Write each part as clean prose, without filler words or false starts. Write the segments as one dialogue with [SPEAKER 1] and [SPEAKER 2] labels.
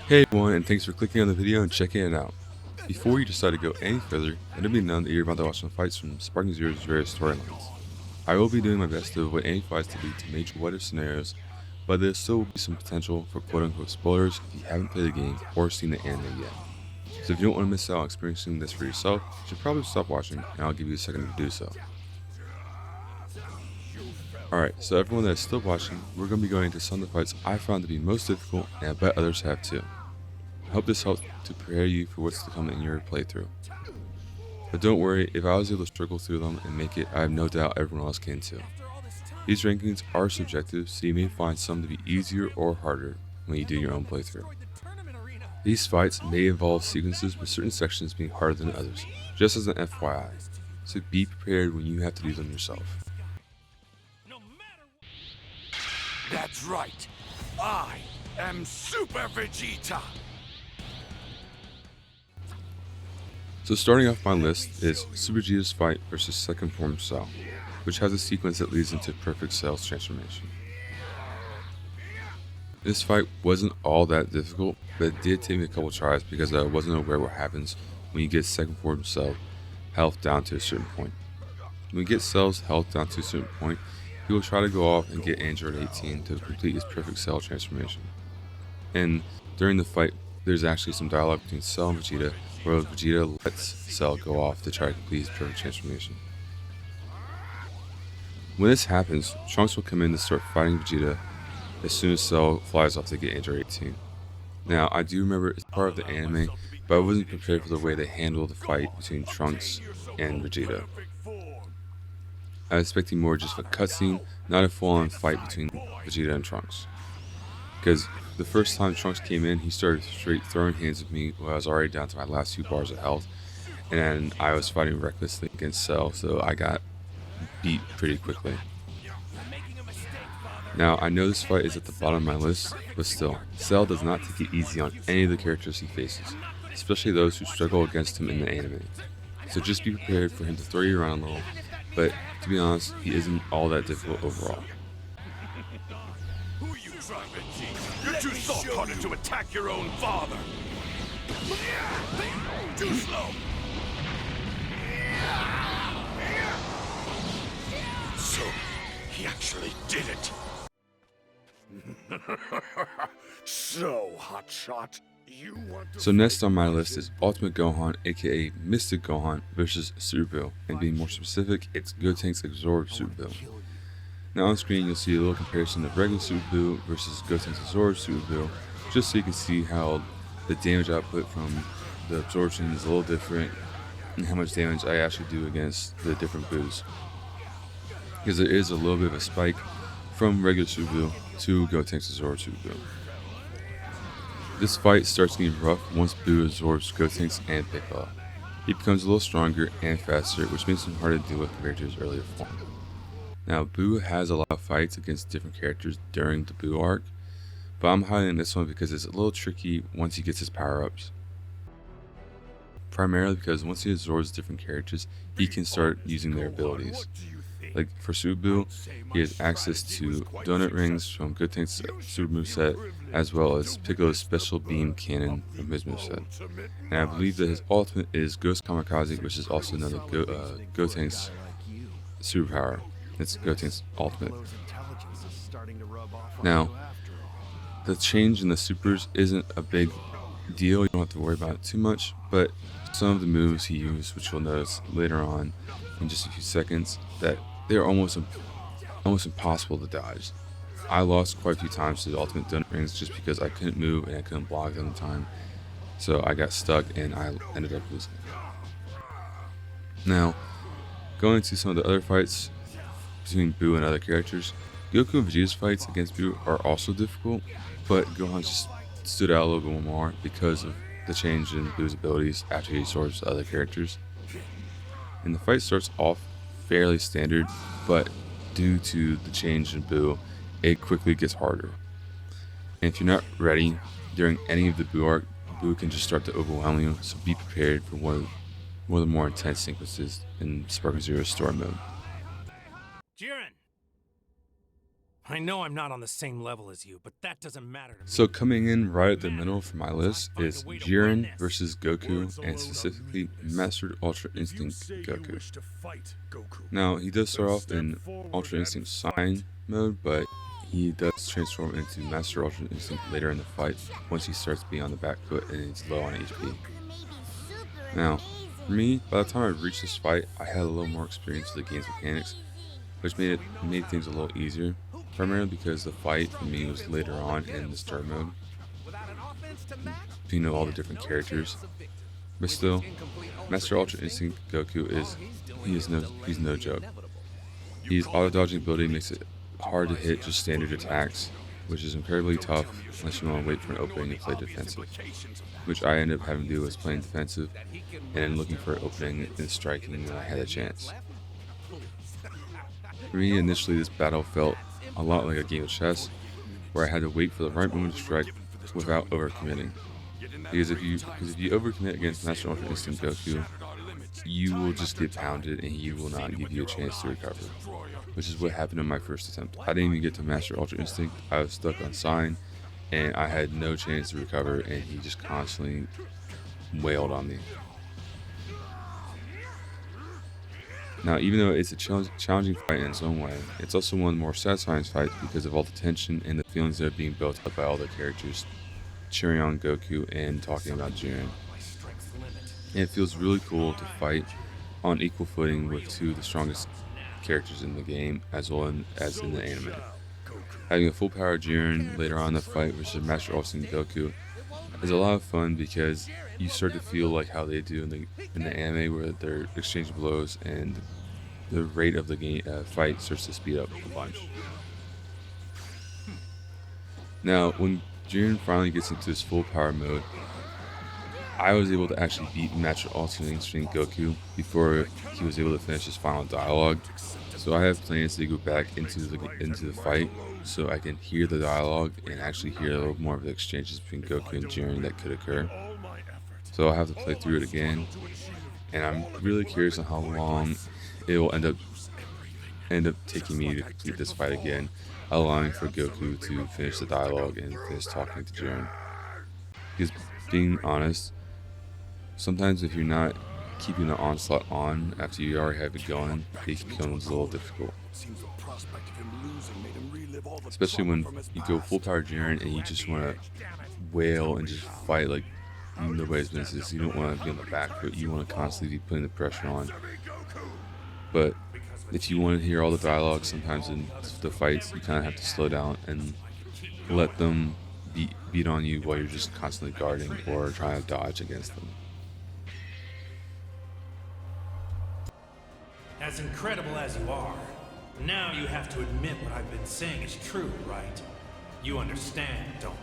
[SPEAKER 1] Hey everyone, and thanks for clicking on the video and checking it out. Before you decide to go any further, let it be known that you're about to watch some fights from Sparking Zero's various storylines. I will be doing my best to avoid any fights to lead to major what-if scenarios, but there still will be some potential for quote-unquote spoilers if you haven't played the game or seen the anime yet. So if you don't want to miss out on experiencing this for yourself, you should probably stop watching, and I'll give you a second to do so. Alright, so everyone that is still watching, we're going to be going into some of the fights I found to be most difficult, and I bet others have too. I hope this helps to prepare you for what's to come in your playthrough. But don't worry, if I was able to struggle through them and make it, I have no doubt everyone else can too. These rankings are subjective, so you may find some to be easier or harder when you do your own playthrough. These fights may involve sequences with certain sections being harder than others, just as an FYI, so be prepared when you have to do them yourself.
[SPEAKER 2] That's right. I am Super Vegeta.
[SPEAKER 1] So starting off my list is Super Vegeta's fight versus Second Form Cell, which has a sequence that leads into Perfect Cell's transformation. This fight wasn't all that difficult, but it did take me a couple tries because I wasn't aware what happens when you get Second Form Cell health down to a certain point. When you get Cell's health down to a certain point, he will try to go off and get Android 18 to complete his Perfect Cell transformation. And during the fight, there's actually some dialogue between Cell and Vegeta, where Vegeta lets Cell go off to try to complete his perfect transformation. When this happens, Trunks will come in to start fighting Vegeta as soon as Cell flies off to get Android 18. Now, I do remember it's part of the anime, but I wasn't prepared for the way they handled the fight between Trunks and Vegeta. I was expecting more just of a cutscene, not a full-on fight between Vegeta and Trunks. Because the first time Trunks came in, he started straight throwing hands at me when I was already down to my last few bars of health, and I was fighting recklessly against Cell, so I got beat pretty quickly. Now, I know this fight is at the bottom of my list, but still, Cell does not take it easy on any of the characters he faces, especially those who struggle against him in the anime. So just be prepared for him to throw you around a little, but to be honest, he isn't all that difficult overall.
[SPEAKER 2] Who you trying to teach? You're too soft-hearted to attack your own father. Too slow. So, he actually did it. So, Hotshot, you want to...
[SPEAKER 1] So next on my list is Ultimate Gohan, aka Mystic Gohan versus Super Buu, and being more specific, it's Gotenks Absorbed Super Buu. Now on screen you'll see a little comparison of regular Super Buu versus Gotenks Absorbed Super Buu, just so you can see how the damage output from the absorption is a little different and how much damage I actually do against the different Buus. Because there is a little bit of a spike from regular Super Buu to Gotenks Absorbed Super Buu. This fight starts getting rough once Buu absorbs Gotenks and Piccolo. He becomes a little stronger and faster, which makes him hard to deal with compared to his earlier form. Now, Buu has a lot of fights against different characters during the Buu arc, but I'm highlighting this one because it's a little tricky once he gets his power-ups. Primarily because once he absorbs different characters, he can start using their abilities. Like for Super Buu, he has access to donut rings from Gotenks' super moveset, as well as Piccolo's special beam cannon from his moveset. And I believe that his ultimate is Ghost Kamikaze, which is also another Gotenks superpower. It's Gotenks' ultimate. Now, the change in the supers isn't a big deal, you don't have to worry about it too much, but some of the moves he used, which you'll notice later on in just a few seconds, that they're almost impossible to dodge. I lost quite a few times to the ultimate donut rings just because I couldn't move and I couldn't block them in time, so I got stuck and I ended up losing. Now, going into some of the other fights between Buu and other characters, Goku and Vegeta's fights against Buu are also difficult, but Gohan just stood out a little bit more because of the change in Buu's abilities after he absorbs other characters. And the fight starts off fairly standard, but due to the change in Buu, it quickly gets harder. And if you're not ready during any of the Buu arc, Buu can just start to overwhelm you, so be prepared for one of the more intense sequences in Sparking Zero's story mode.
[SPEAKER 2] Jiren!
[SPEAKER 3] I know I'm not on the same level as you, but that doesn't matter to me.
[SPEAKER 1] So coming in right at the middle for my list is Jiren versus Goku, and specifically Mastered Ultra Instinct Goku. Now, he does start off in Ultra Instinct Sign mode, but he does transform into Master Ultra Instinct later in the fight once he starts being on the back foot and he's low on HP. Now, for me, by the time I reached this fight, I had a little more experience with the game's mechanics, which made things a little easier, primarily because the fight for me was later on in the start mode. You know all the different characters, but still, Master Ultra Instinct Goku he's no joke. His auto dodging ability makes it hard to hit just standard attacks, which is incredibly tough unless you want to wait for an opening and play defensive, which I ended up having to do was playing defensive and then looking for an opening and striking when I had a chance. For me, initially this battle felt a lot like a game of chess, where I had to wait for the right moment to strike without overcommitting. Because if you overcommit against Master Ultra Instinct Goku, you will just get pounded and he will not give you a chance to recover, which is what happened in my first attempt. I didn't even get to Master Ultra Instinct. I was stuck on Sign, and I had no chance to recover, and he just constantly wailed on me. Now, even though it's a challenging fight in its own way, it's also one of the more satisfying fights because of all the tension and the feelings that are being built up by all the characters cheering on Goku and talking about Jiren. And it feels really cool to fight on equal footing with two of the strongest characters in the game, as well as in the anime. Having a full power Jiren later on in the fight versus Master Ultra Instinct Goku is a lot of fun because you start to feel like how they do in the anime, where they're exchanging blows and the rate of the game fight starts to speed up a bunch. Now, when Jiren finally gets into his full power mode, I was able to actually beat Master Ultra Instinct Goku before he was able to finish his final dialogue. So I have plans to go back into the fight so I can hear the dialogue and actually hear a little more of the exchanges between Goku and Jiren that could occur. So I'll have to play through it again, and I'm really curious on how long it will end up taking me to complete this fight again, allowing for Goku to finish the dialogue and finish talking to Jiren. Because being honest, sometimes if you're not keeping the onslaught on after you already have it going, it becomes a little difficult. Especially when you go full power Jiren and you just want to wail and just fight like nobody's business. You don't want to be on the back foot. You want to constantly be putting the pressure on. But if you want to hear all the dialogue, sometimes in the fights you kind of have to slow down and let them beat on you while you're just constantly guarding or trying to dodge against them.
[SPEAKER 3] As incredible as you are, now you have to admit what I've been saying is true, right? You understand, don't you?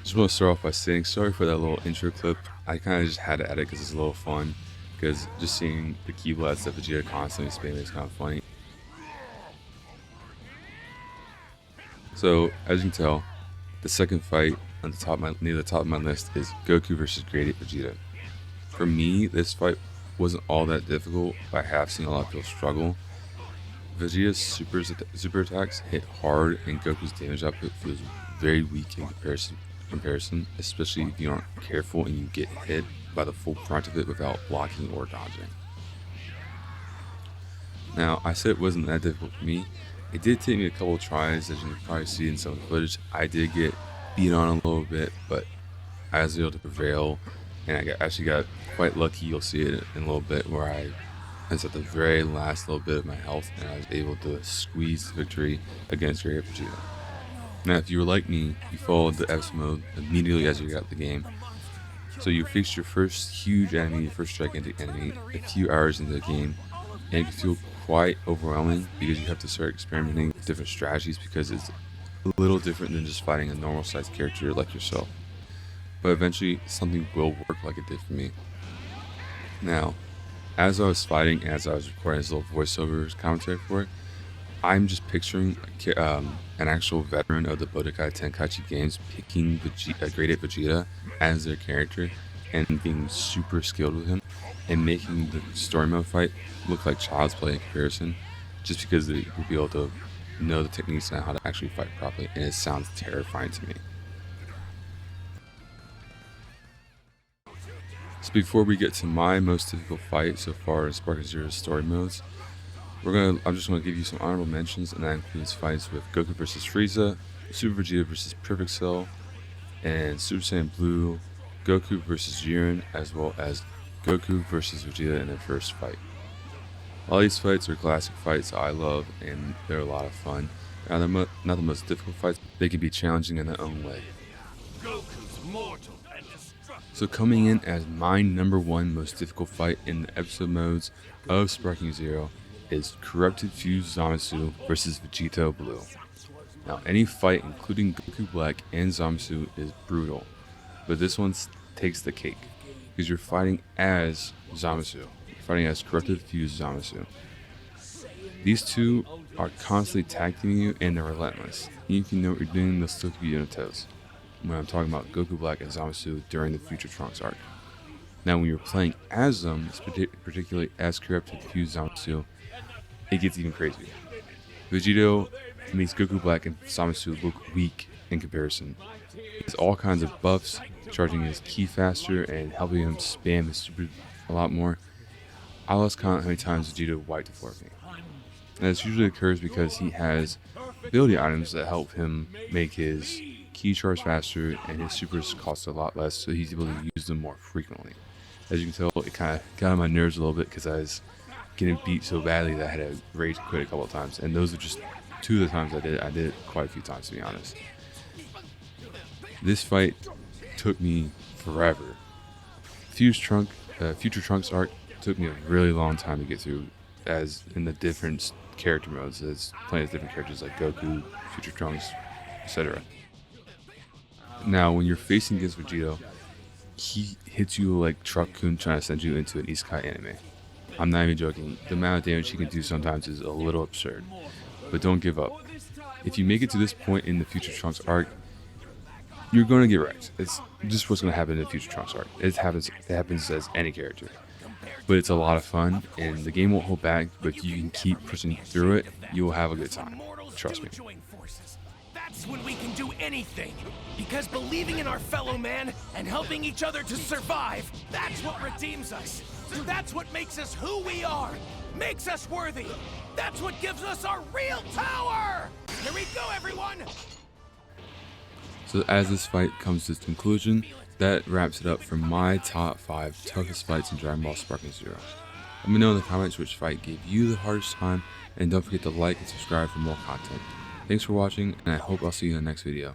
[SPEAKER 1] Just want to start off by saying sorry for that little intro clip. I kind of just had to edit because it's a little fun, because just seeing the keyblades that Vegeta constantly spamming is kind of funny. So as you can tell, the second fight on the top near the top of my list is Goku versus Great Ape Vegeta. For me, this fight wasn't all that difficult, but I have seen a lot of people struggle. Vegeta's super attacks hit hard, and Goku's damage output feels very weak in comparison, especially if you aren't careful and you get hit by the full front of it without blocking or dodging. Now, I said it wasn't that difficult for me. It did take me a couple of tries, as you can probably see in some of the footage. I did get beat on a little bit, but I was able to prevail, and I actually got quite lucky. You'll see it in a little bit, where I was at the very last little bit of my health, and I was able to squeeze the victory against Great Ape Vegeta. Now, if you were like me, you followed the EPS mode immediately as you got the game. So you faced your first huge enemy, your first gigantic enemy, a few hours into the game, and it can feel quite overwhelming because you have to start experimenting with different strategies, because it's a little different than just fighting a normal sized character like yourself. But eventually something will work like it did for me. Now, as I was fighting, as I was recording this little voiceover commentary for it, I'm just picturing an actual veteran of the Budokai Tenkaichi games picking Great Ape Vegeta as their character and being super skilled with him and making the story mode fight look like child's play in comparison, just because you'll be able to know the techniques and how to actually fight properly, and it sounds terrifying to me. So before we get to my most difficult fight so far in Sparking Zero's story modes, I'm just gonna give you some honorable mentions, and that includes fights with Goku vs Frieza, Super Vegeta vs Perfect Cell, and Super Saiyan Blue, Goku vs Jiren, as well as Goku vs Vegeta in their first fight. All these fights are classic fights I love, and they're a lot of fun. Now, they're not the most difficult fights, they can be challenging in their own way.
[SPEAKER 2] Goku's mortal and destructive.
[SPEAKER 1] So coming in as my #1 most difficult fight in the episode modes of Sparking Zero is Corrupted Fuse Zamasu vs Vegito Blue. Now any fight including Goku Black and Zamasu is brutal, but this one takes the cake because you're fighting as Zamasu. You're fighting as Corrupted Fuse Zamasu. These two are constantly tag teaming you, and they're relentless. Even if you know what you're doing, they'll still keep you on your toes. When I'm talking about Goku Black and Zamasu during the Future Trunks arc. Now when you're playing as them, particularly as Corrupted Fuse Zamasu, it gets even crazier. Vegito makes Goku Black and Zamasu look weak in comparison. He has all kinds of buffs, charging his ki faster and helping him spam his super a lot more. I lost count how many times Vegito wiped the floor with me. And this usually occurs because he has ability items that help him make his ki charge faster, and his supers cost a lot less, so he's able to use them more frequently. As you can tell, it kind of got on my nerves a little bit because I was getting beat so badly that I had to rage quit a couple of times, and those are just 2 of the times I did it. I did it quite a few times, to be honest. This fight took me forever. Future Trunks arc took me a really long time to get through, as in the different character modes, as playing as different characters like Goku, Future Trunks, etc. Now, when you're facing against Vegito, he hits you like Truck-kun trying to send you into an isekai anime. I'm not even joking. The amount of damage he can do sometimes is a little absurd. But don't give up. If you make it to this point in the Future Trunks arc, you're going to get wrecked. It's just what's going to happen in the Future Trunks arc. It happens as any character. But it's a lot of fun, and the game won't hold back, but if you can keep pushing through it, you will have a good time. Trust me.
[SPEAKER 4] That's when we can do anything. Because believing in our fellow man and helping each other to survive, that's what redeems us. That's what makes us who we are. Makes us worthy. That's what gives us our real power. Here we go, everyone.
[SPEAKER 1] So as this fight comes to its conclusion, that wraps it up for my top 5 toughest fights in Dragon Ball Sparking Zero. Let me know in the comments which fight gave you the hardest time, and don't forget to like and subscribe for more content. Thanks for watching, and I hope I'll see you in the next video.